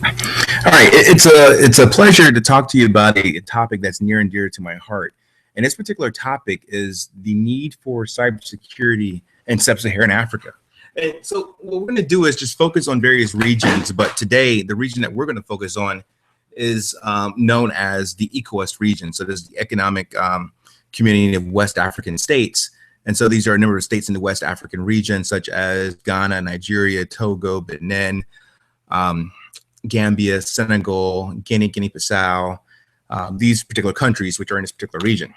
All right, it's a pleasure to talk to you about a topic that's near and dear to my heart. And this particular topic is the need for cybersecurity in Sub-Saharan Africa. And so what we're going to do is just focus on various regions, but today the region that we're going to focus on is known as the ECOWAS region. So this is the Economic Community of West African States. And so these are a number of states in the West African region, such as Ghana, Nigeria, Togo, Benin, Gambia, Senegal, Guinea-Bissau, these particular countries which are in this particular region.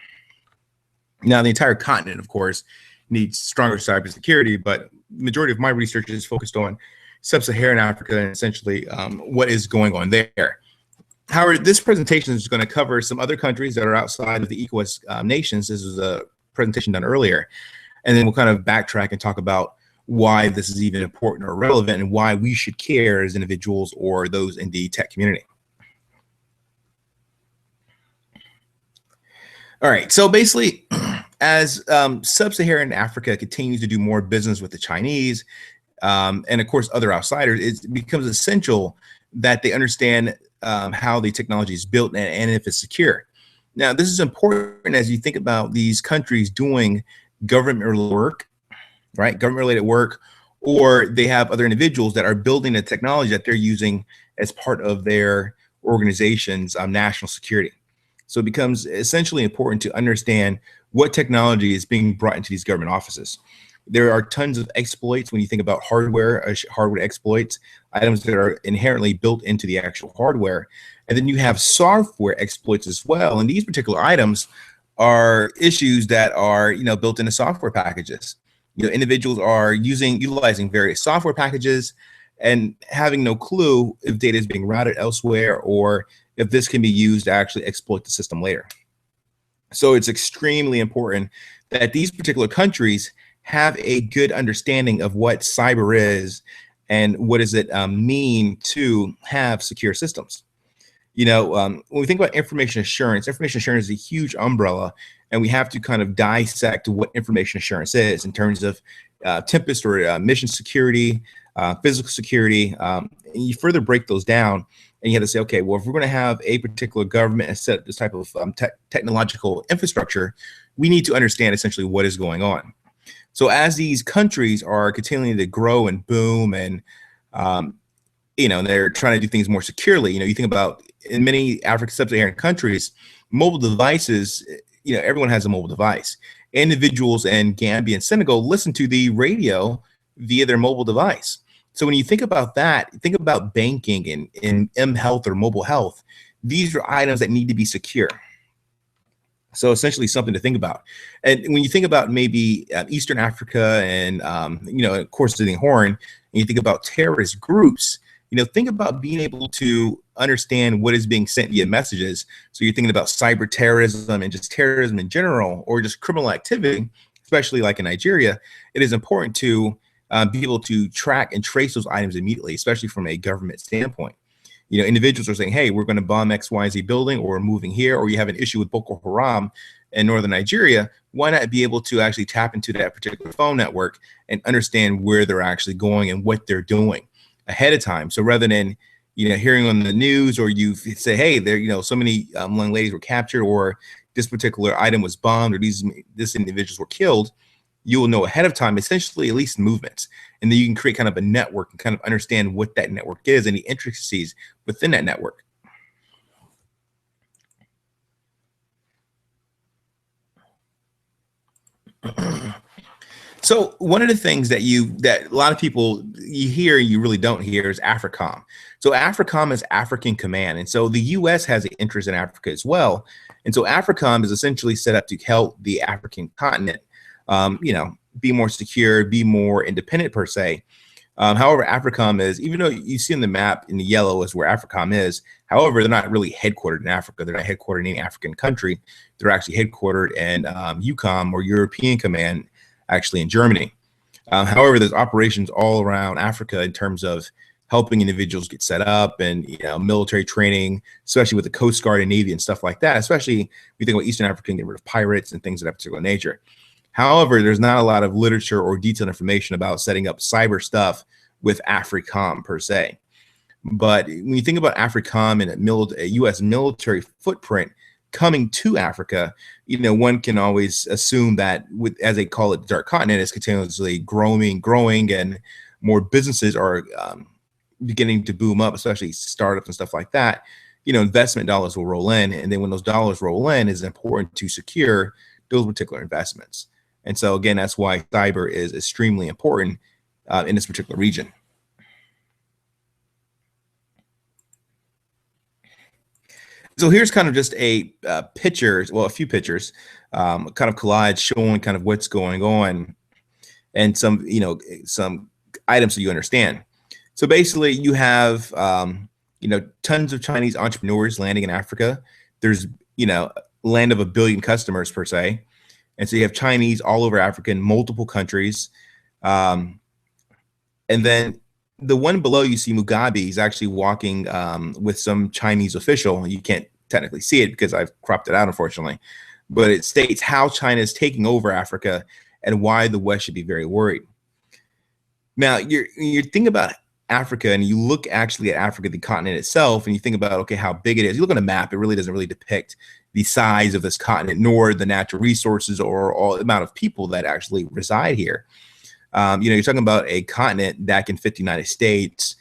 Now, the entire continent, of course, needs stronger cybersecurity, but the majority of my research is focused on Sub-Saharan Africa and essentially what is going on there. However, this presentation is going to cover some other countries that are outside of the ECOWAS nations. This was a presentation done earlier, and then we'll kind of backtrack and talk about why this is even important or relevant and why we should care as individuals or those in the tech community. All right, so basically, as Sub-Saharan Africa continues to do more business with the Chinese and of course other outsiders, it becomes essential that they understand how the technology is built and if it's secure. Now, this is important as you think about these countries doing government work, right? Government-related work, or they have other individuals that are building the technology that they're using as part of their organization's national security. So it becomes essentially important to understand what technology is being brought into these government offices. There are tons of exploits when you think about hardware exploits, items that are inherently built into the actual hardware. And then you have software exploits as well. And these particular items are issues that are, built into software packages. Individuals are utilizing various software packages and having no clue if data is being routed elsewhere or if this can be used to actually exploit the system later. So it's extremely important that these particular countries have a good understanding of what cyber is and what does it mean to have secure systems. When we think about information assurance is a huge umbrella, and we have to kind of dissect what information assurance is in terms of Tempest or mission security, physical security. And you further break those down, and you have to say, okay, well, if we're going to have a particular government and set up this type of technological infrastructure, we need to understand essentially what is going on. So as these countries are continuing to grow and boom and they're trying to do things more securely. You think about in many African sub-Saharan countries, mobile devices, everyone has a mobile device. Individuals in Gambia and Senegal listen to the radio via their mobile device. So when you think about that, think about banking and m-health or mobile health. These are items that need to be secure. So essentially something to think about. And when you think about maybe Eastern Africa and, of course, the Horn, and you think about terrorist groups, think about being able to understand what is being sent via messages. So you're thinking about cyber terrorism and just terrorism in general, or just criminal activity, especially like in Nigeria. It is important to be able to track and trace those items immediately, especially from a government standpoint. Individuals are saying, hey, we're going to bomb XYZ building, or we're moving here, or you have an issue with Boko Haram in northern Nigeria. Why not be able to actually tap into that particular phone network and understand where they're actually going and what they're doing ahead of time? So rather than hearing on the news, or you say, hey, there so many young ladies were captured, or this particular item was bombed, or this individuals were killed, you will know ahead of time, essentially, at least movements. And then you can create kind of a network and kind of understand what that network is and the intricacies within that network. So one of the things that a lot of people you hear, you really don't hear, is AFRICOM. So AFRICOM is African Command. And so the US has an interest in Africa as well. And so AFRICOM is essentially set up to help the African continent be more secure, be more independent per se. However, AFRICOM is, even though you see on the map in the yellow is where AFRICOM is, however, they're not really headquartered in Africa. They're not headquartered in any African country. They're actually headquartered in EUCOM, or European Command, actually in Germany. However, there's operations all around Africa in terms of helping individuals get set up and military training, especially with the Coast Guard and Navy and stuff like that, especially when you think about Eastern Africa and get rid of pirates and things of that particular nature. However, there's not a lot of literature or detailed information about setting up cyber stuff with AFRICOM per se. But when you think about AFRICOM and a U.S. military footprint coming to Africa, one can always assume that, with, as they call it, the dark continent is continuously growing, and more businesses are beginning to boom up, especially startups and stuff like that. Investment dollars will roll in, and then when those dollars roll in, it's important to secure those particular investments. And so again, that's why cyber is extremely important in this particular region. So here's kind of just a picture, well, a few pictures, kind of collage showing kind of what's going on, and some items so you understand. So basically, you have tons of Chinese entrepreneurs landing in Africa. There's land of 1 billion customers per se, and so you have Chinese all over Africa in multiple countries, and then the one below, you see Mugabe. He's actually walking with some Chinese official. You can't technically see it because I've cropped it out, unfortunately, but it states how China is taking over Africa and why the West should be very worried. Now, you're thinking about Africa, and you look actually at Africa, the continent itself, and you think about, okay, how big it is. You look on a map, it really doesn't really depict the size of this continent, nor the natural resources or all the amount of people that actually reside here. You're talking about a continent that can fit the United States,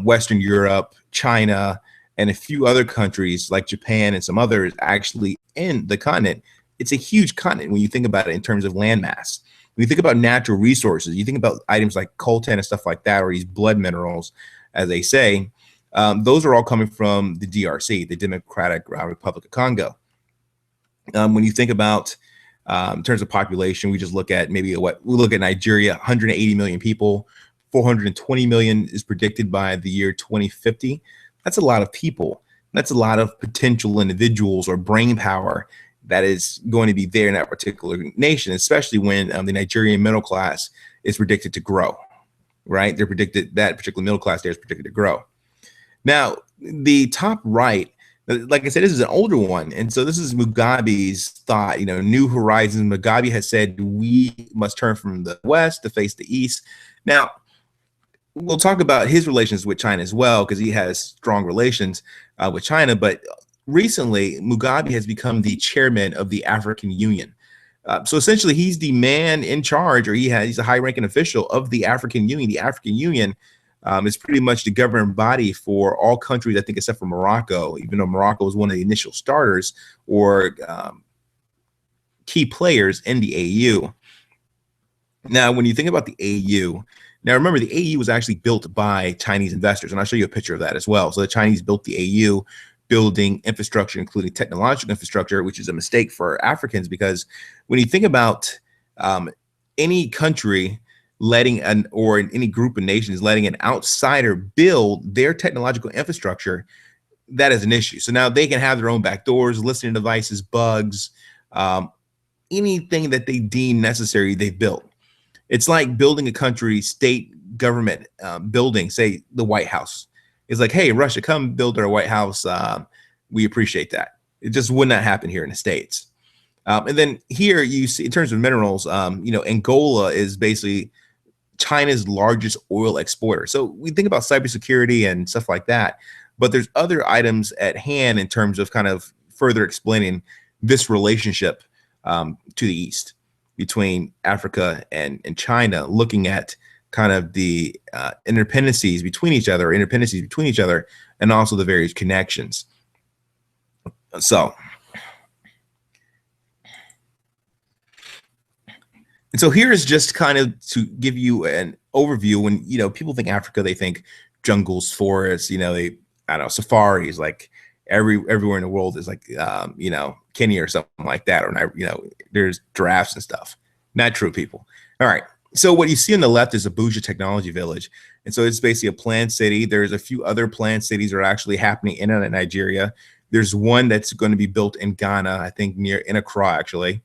Western Europe, China, and a few other countries like Japan and some others actually in the continent. It's a huge continent when you think about it in terms of landmass. When you think about natural resources, you think about items like coltan and stuff like that, or these blood minerals, as they say, those are all coming from the DRC, the Democratic Republic of Congo. When you think about in terms of population, we just look at we look at Nigeria, 180 million people, 420 million is predicted by the year 2050. That's a lot of people. That's a lot of potential individuals or brain power that is going to be there in that particular nation, especially when the Nigerian middle class is predicted to grow, right? That particular middle class there is predicted to grow. Now, the top right, like I said, this is an older one. And so this is Mugabe's thought, New Horizons. Mugabe has said we must turn from the West to face the East. Now, we'll talk about his relations with China as well, because he has strong relations with China. But recently, Mugabe has become the chairman of the African Union. So essentially, he's the man in charge, or he's a high-ranking official of the African Union. The African Union is pretty much the governing body for all countries, I think, except for Morocco, even though Morocco was one of the initial starters or key players in the AU. Now, when you think about the AU, now remember, the AU was actually built by Chinese investors, and I'll show you a picture of that as well. So the Chinese built the AU, building infrastructure, including technological infrastructure, which is a mistake for Africans, because when you think about any country or any group of nations letting an outsider build their technological infrastructure, that is an issue. So now they can have their own backdoors, listening devices, bugs, anything that they deem necessary, they've built. It's like building a country, state government building, say the White House. It's like, hey, Russia, come build our White House. We appreciate that. It just would not happen here in the States. And then here you see, in terms of minerals, Angola is basically China's largest oil exporter. So we think about cybersecurity and stuff like that, but there's other items at hand in terms of kind of further explaining this relationship to the East between Africa and China, looking at kind of the interdependencies between each other, and also the various connections. So here is just kind of to give you an overview. When people think Africa, they think jungles, forests, safaris, like everywhere in the world is like Kenya or something like that, or there's giraffes and stuff. Not true, people. All right. So what you see on the left is Abuja Technology Village. And so it's basically a planned city. There's a few other planned cities that are actually happening in Nigeria. There's one that's going to be built in Ghana, I think in Accra, actually.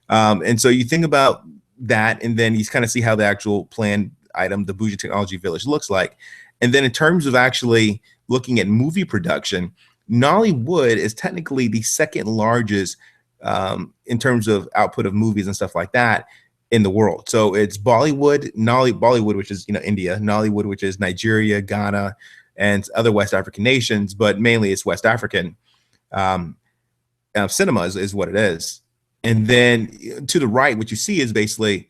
And so you think about that, and then you kind of see how the actual planned item, the Abuja Technology Village, looks like. And then in terms of actually looking at movie production, Nollywood is technically the second largest in terms of output of movies and stuff like that in the world. So it's Bollywood, which is India, Nollywood, which is Nigeria, Ghana, and other West African nations, but mainly it's West African. Um, Cinema is what it is. And then to the right, what you see is basically,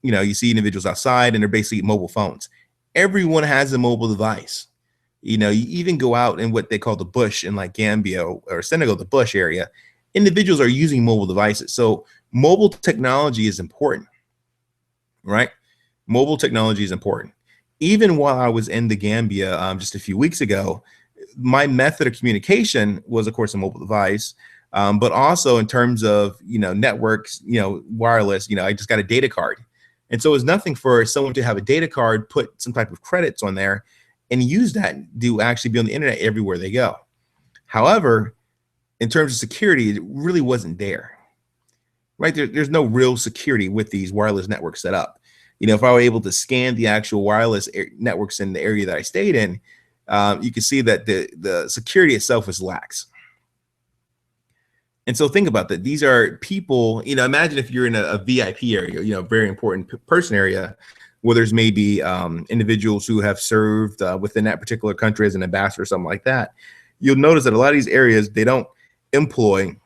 you see individuals outside and they're basically mobile phones. Everyone has a mobile device. You even go out in what they call the bush in like Gambia or Senegal, the bush area, individuals are using mobile devices. So mobile technology is important, right? Mobile technology is important. Even while I was in the Gambia just a few weeks ago, my method of communication was, of course, a mobile device, but also in terms of, networks, wireless, I just got a data card. And so it's nothing for someone to have a data card, put some type of credits on there and use that to actually be on the internet everywhere they go. However, in terms of security, it really wasn't there, right? There's no real security with these wireless networks set up. If I were able to scan the actual wireless networks in the area that I stayed in, you can see that the security itself is lax. And so think about that. These are people, imagine if you're in a VIP area, very important person area, where there's maybe individuals who have served within that particular country as an ambassador or something like that. You'll notice that a lot of these areas, they don't employ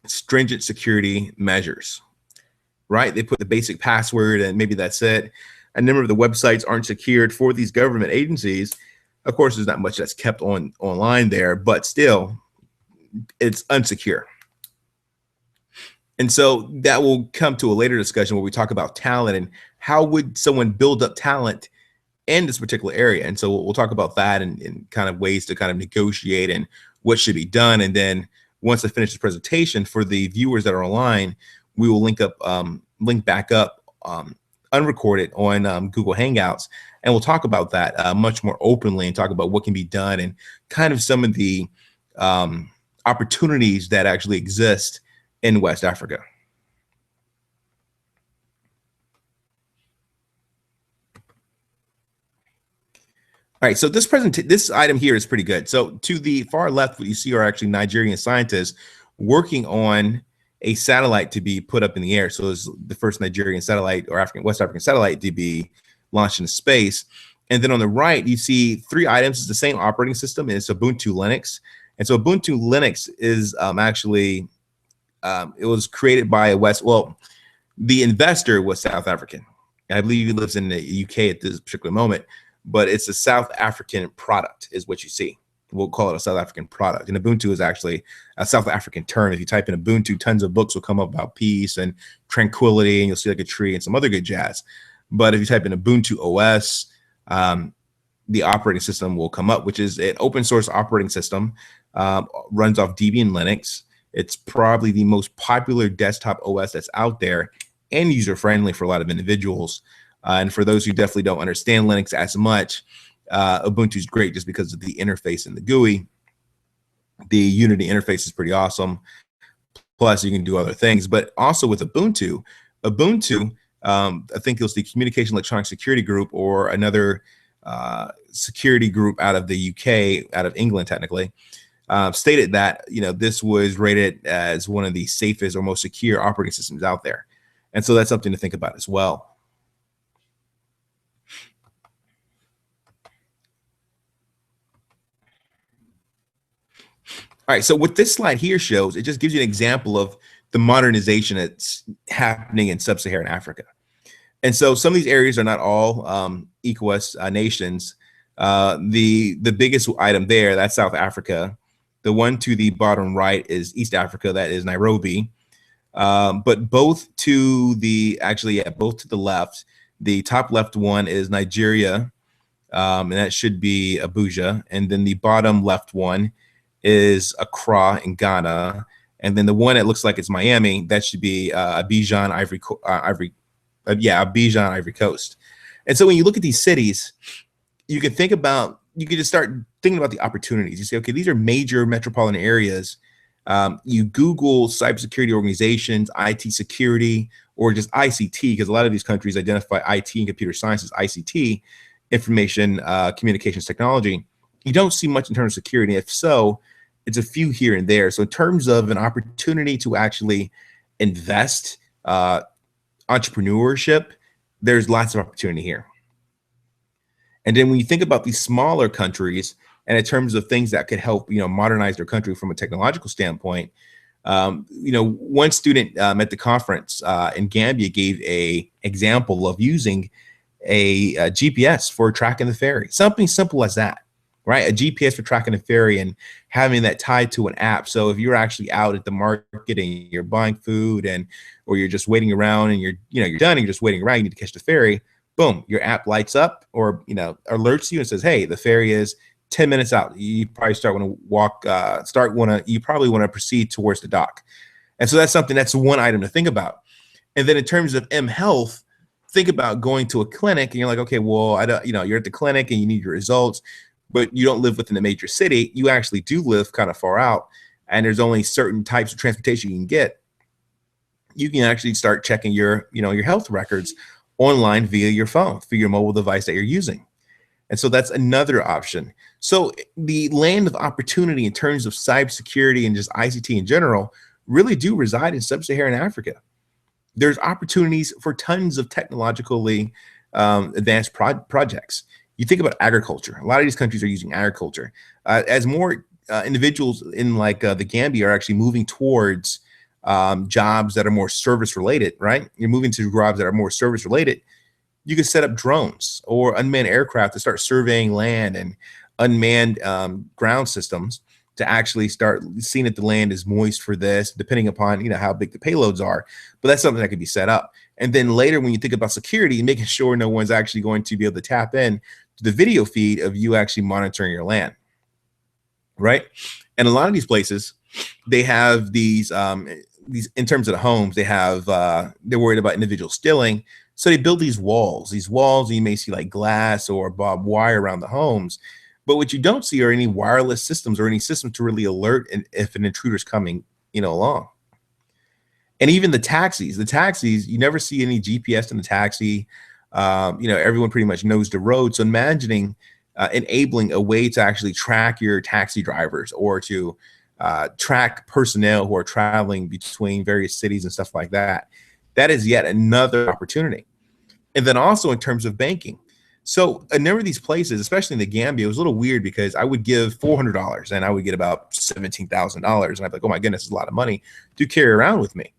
stringent security measures, right? They put the basic password and maybe that's it. A number of the websites aren't secured for these government agencies. Of course, there's not much that's kept online there, but still, it's unsecure. And so that will come to a later discussion where we talk about talent and how would someone build up talent in this particular area. And so we'll talk about that and kind of ways to kind of negotiate and what should be done. And then once I finish this presentation, for the viewers that are online, we will link back up unrecorded on Google Hangouts, and we'll talk about that much more openly and talk about what can be done and kind of some of the opportunities that actually exist in West Africa. All right, so this item here is pretty good. So to the far left, what you see are actually Nigerian scientists working on a satellite to be put up in the air. So it's the first Nigerian satellite or West African satellite to be launched into space. And then on the right, you see 3 items. It's the same operating system, and it's Ubuntu Linux. And so Ubuntu Linux is actually, it was created by the investor was South African. I believe he lives in the UK at this particular moment, but it's a South African product is what you see. We'll call it a South African product. And Ubuntu is actually a South African term. If you type in Ubuntu, tons of books will come up about peace and tranquility, and you'll see like a tree and some other good jazz. But if you type in Ubuntu OS, the operating system will come up, which is an open source operating system, runs off Debian Linux. It's probably the most popular desktop OS that's out there and user-friendly for a lot of individuals. And for those who definitely don't understand Linux as much, Ubuntu is great just because of the interface and the GUI. The Unity interface is pretty awesome. Plus, you can do other things. But also with Ubuntu, I think it was the Communication Electronic Security Group or another security group out of the UK, out of England technically, stated that this was rated as one of the safest or most secure operating systems out there. And so that's something to think about as well. All right, so what this slide here shows, it just gives you an example of the modernization that's happening in Sub-Saharan Africa. And so some of these areas are not all ECOWAS nations. The biggest item there, that's South Africa. The one to the bottom right is East Africa, that is Nairobi. But both to the left, the top left one is Nigeria, and that should be Abuja. And then the bottom left one is Accra in Ghana. And then the one that looks like it's Miami, that should be Abidjan, Ivory Coast. And so when you look at these cities, you can just start thinking about the opportunities. You say, okay, these are major metropolitan areas. You Google cybersecurity organizations, IT security, or just ICT, because a lot of these countries identify IT and computer science as ICT, information communications technology. You don't see much in terms of security. If so, it's a few here and there. So in terms of an opportunity to actually invest, entrepreneurship, there's lots of opportunity here. And then when you think about these smaller countries, and in terms of things that could help, modernize their country from a technological standpoint, one student at the conference in Gambia gave a example of using a GPS for tracking the ferry, something simple as that, right? A GPS for tracking the ferry and having that tied to an app. So if you're actually out at the market and you're buying food or you're just waiting around and you're done and you're just waiting around, you need to catch the ferry, boom, your app lights up or, alerts you and says, hey, the ferry is 10 minutes out. You probably you probably want to proceed towards the dock. And so that's one item to think about. And then in terms of health, think about going to a clinic and you're like, okay, well, I don't, you're at the clinic and you need your results, but you don't live within a major city. You actually do live kind of far out, and there's only certain types of transportation you can get. You can actually start checking your health records online via your phone, through your mobile device that you're using. And so that's another option. So the land of opportunity in terms of cybersecurity and just ICT in general really do reside in Sub-Saharan Africa. There's opportunities for tons of technologically advanced projects. You think about agriculture. A lot of these countries are using agriculture. As more individuals in the Gambia are actually moving towards jobs that are more service related, right? You're moving to jobs that are more service related. You can set up drones or unmanned aircraft to start surveying land and unmanned ground systems to actually start seeing if the land is moist for this, depending upon how big the payloads are. But that's something that could be set up. And then later, when you think about security, making sure no one's actually going to be able to tap in to the video feed of you actually monitoring your land, right? And a lot of these places, they have these in terms of the homes, they're worried about individuals stealing. So they build these walls, and you may see like glass or barbed wire around the homes. But what you don't see are any wireless systems or any system to really alert if an intruder's coming, along. And even the taxis, you never see any GPS in the taxi. Everyone pretty much knows the road. So imagining enabling a way to actually track your taxi drivers or to track personnel who are traveling between various cities and stuff like that. That is yet another opportunity. And then also in terms of banking. So a number of these places, especially in the Gambia, it was a little weird because I would give $400 and I would get about $17,000. And I'd be like, oh my goodness, it's a lot of money to carry around with me.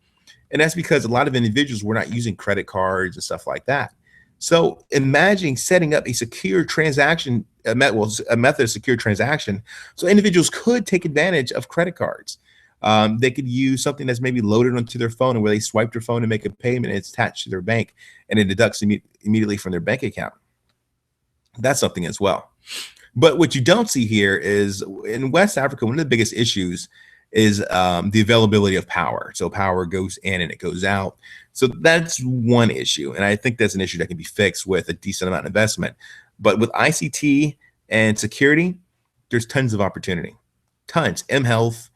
And that's because a lot of individuals were not using credit cards and stuff like that. So imagine setting up a secure transaction, a method of secure transaction. So individuals could take advantage of credit cards. They could use something that's maybe loaded onto their phone and where they swipe their phone to make a payment and it's attached to their bank and it deducts immediately from their bank account. That's something as well. But what you don't see here is in West Africa, one of the biggest issues is the availability of power. So power goes in and it goes out. So that's one issue. And I think that's an issue that can be fixed with a decent amount of investment. But with ICT and security, there's tons of opportunity, tons. Health,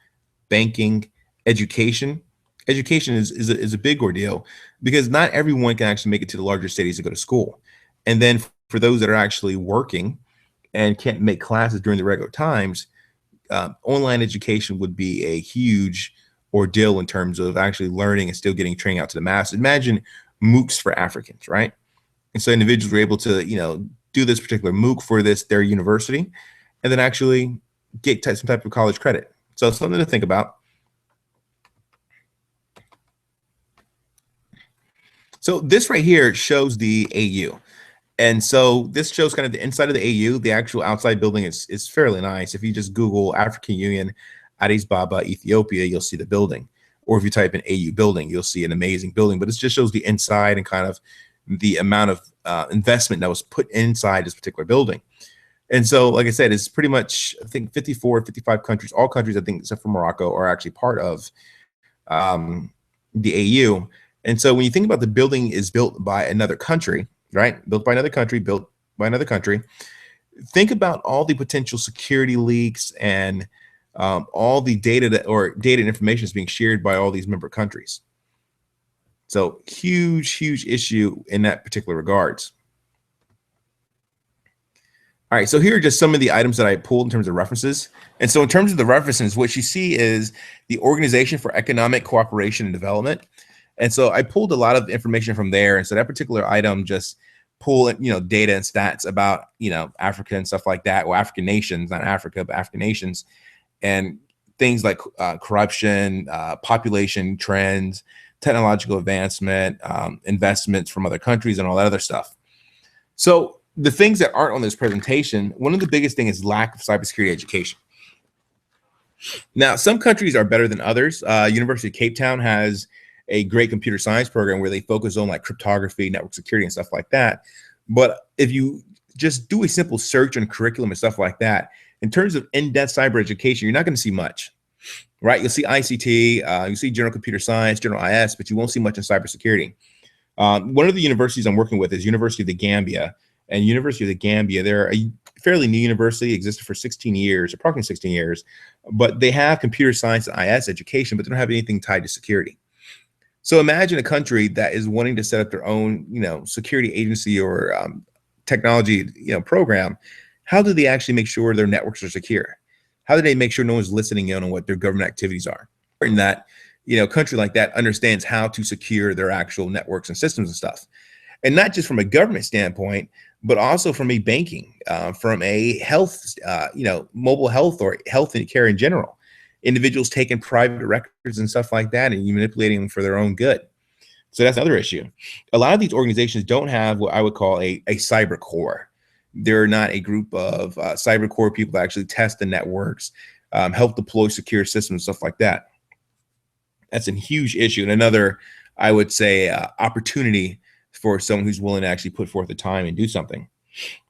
banking, education. Education is a big ordeal because not everyone can actually make it to the larger cities to go to school. And then for those that are actually working and can't make classes during the regular times, online education would be a huge ordeal in terms of actually learning and still getting training out to the masses. Imagine MOOCs for Africans, right? And so individuals were able to, do this particular MOOC for their university and then actually get some type of college credit. So it's something to think about. So this right here shows the AU. And so this shows kind of the inside of the AU. The actual outside building is fairly nice. If you just Google African Union, Addis Ababa, Ethiopia, you'll see the building. Or if you type in AU building, you'll see an amazing building. But it just shows the inside and kind of the amount of investment that was put inside this particular building. And so, like I said, it's pretty much, I think 54, 55 countries, all countries, I think, except for Morocco, are actually part of the AU. And so when you think about the building is built by another country, right? Built by another country, think about all the potential security leaks and all the data and information is being shared by all these member countries. So huge issue in that particular regards. All right, so here are just some of the items that I pulled in terms of references. And so in terms of the references, what you see is the Organization for Economic Cooperation and Development. And so I pulled a lot of information from there. And so that particular item just pull data and stats about Africa and stuff like that, or African nations, not Africa, but African nations, and things like corruption, population trends, technological advancement, investments from other countries, and all that other stuff. So the things that aren't on this presentation, one of the biggest things is lack of cybersecurity education. Now, some countries are better than others. University of Cape Town has a great computer science program where they focus on like cryptography, network security, and stuff like that. But if you just do a simple search on curriculum and stuff like that, in terms of in-depth cyber education, you're not going to see much, right? You'll see ICT, you see general computer science, general IS, but you won't see much in cybersecurity. One of the universities I'm working with is University of the Gambia. And University of the Gambia, they're a fairly new university, existed for 16 years, approximately 16 years, but they have computer science and IS education, but they don't have anything tied to security. So imagine a country that is wanting to set up their own, security agency or technology, program. How do they actually make sure their networks are secure? How do they make sure no one's listening in on what their government activities are? And that, a country like that understands how to secure their actual networks and systems and stuff. And not just from a government standpoint, but also from a banking, from a health, mobile health or health and care in general. Individuals taking private records and stuff like that and manipulating them for their own good. So that's another issue. A lot of these organizations don't have what I would call a cyber core. They're not a group of cyber core people that actually test the networks, help deploy secure systems, stuff like that. That's a huge issue. And another, I would say, opportunity for someone who's willing to actually put forth the time and do something.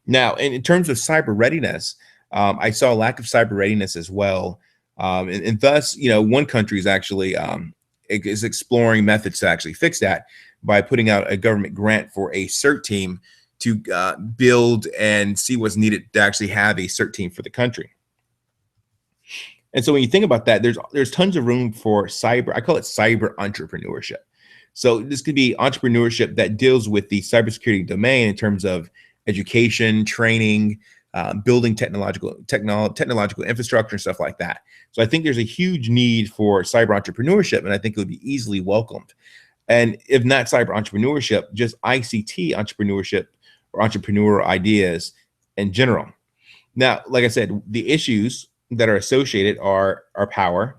Now, in terms of cyber readiness, I saw a lack of cyber readiness as well. And thus, one country is actually is exploring methods to actually fix that by putting out a government grant for a CERT team to build and see what's needed to actually have a CERT team for the country. And so when you think about that, there's tons of room for cyber, I call it cyber entrepreneurship. So this could be entrepreneurship that deals with the cybersecurity domain in terms of education, training, building technological infrastructure and stuff like that. So I think there's a huge need for cyber entrepreneurship, and I think it would be easily welcomed. And if not cyber entrepreneurship, just ICT entrepreneurship or entrepreneurial ideas in general. Now, like I said, the issues that are associated are power.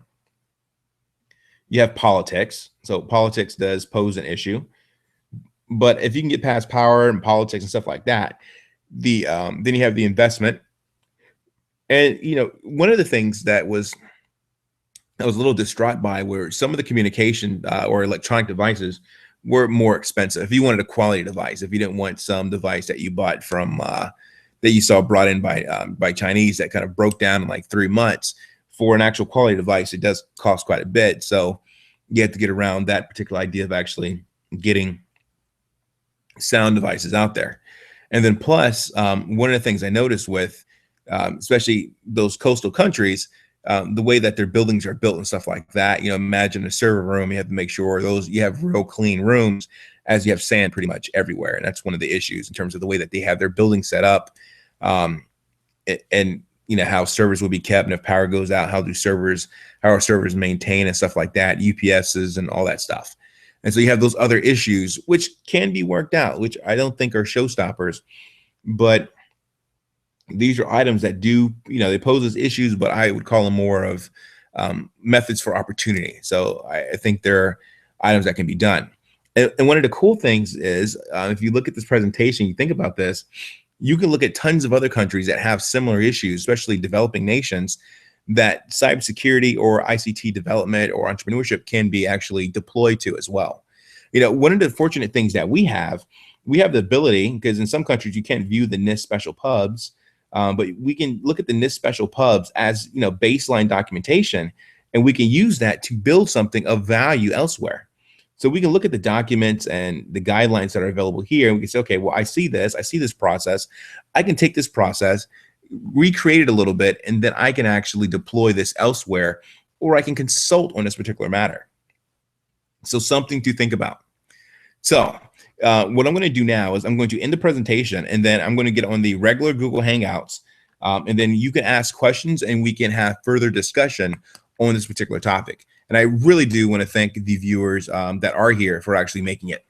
You have politics. So politics does pose an issue. But if you can get past power and politics and stuff like that, then you have the investment. And one of the things that was I was a little distraught by were some of the communication or electronic devices were more expensive. If you wanted a quality device, if you didn't want some device that you bought from that you saw brought in by Chinese that kind of broke down in like 3 months, for an actual quality device, it does cost quite a bit. So you have to get around that particular idea of actually getting sound devices out there. And then plus, one of the things I noticed with, especially those coastal countries, the way that their buildings are built and stuff like that, imagine a server room, you have to make sure you have real clean rooms, as you have sand pretty much everywhere. And that's one of the issues in terms of the way that they have their building set up. And how servers will be kept, and if power goes out, how are servers maintained and stuff like that, UPSs and all that stuff. And so you have those other issues which can be worked out, which I don't think are showstoppers, but these are items that do, they pose as issues, but I would call them more of methods for opportunity. So I think there are items that can be done. And one of the cool things is, if you look at this presentation, you think about this, you can look at tons of other countries that have similar issues, especially developing nations, that cybersecurity or ICT development or entrepreneurship can be actually deployed to as well. One of the fortunate things that we have the ability, because in some countries you can't view the NIST special pubs, but we can look at the NIST special pubs as baseline documentation, and we can use that to build something of value elsewhere. So we can look at the documents and the guidelines that are available here, and we can say, okay, well, I see this process. I can take this process, recreate it a little bit, and then I can actually deploy this elsewhere, or I can consult on this particular matter. So something to think about. So what I'm going to do now is I'm going to end the presentation, and then I'm going to get on the regular Google Hangouts, and then you can ask questions and we can have further discussion on this particular topic. And I really do want to thank the viewers that are here for actually making it.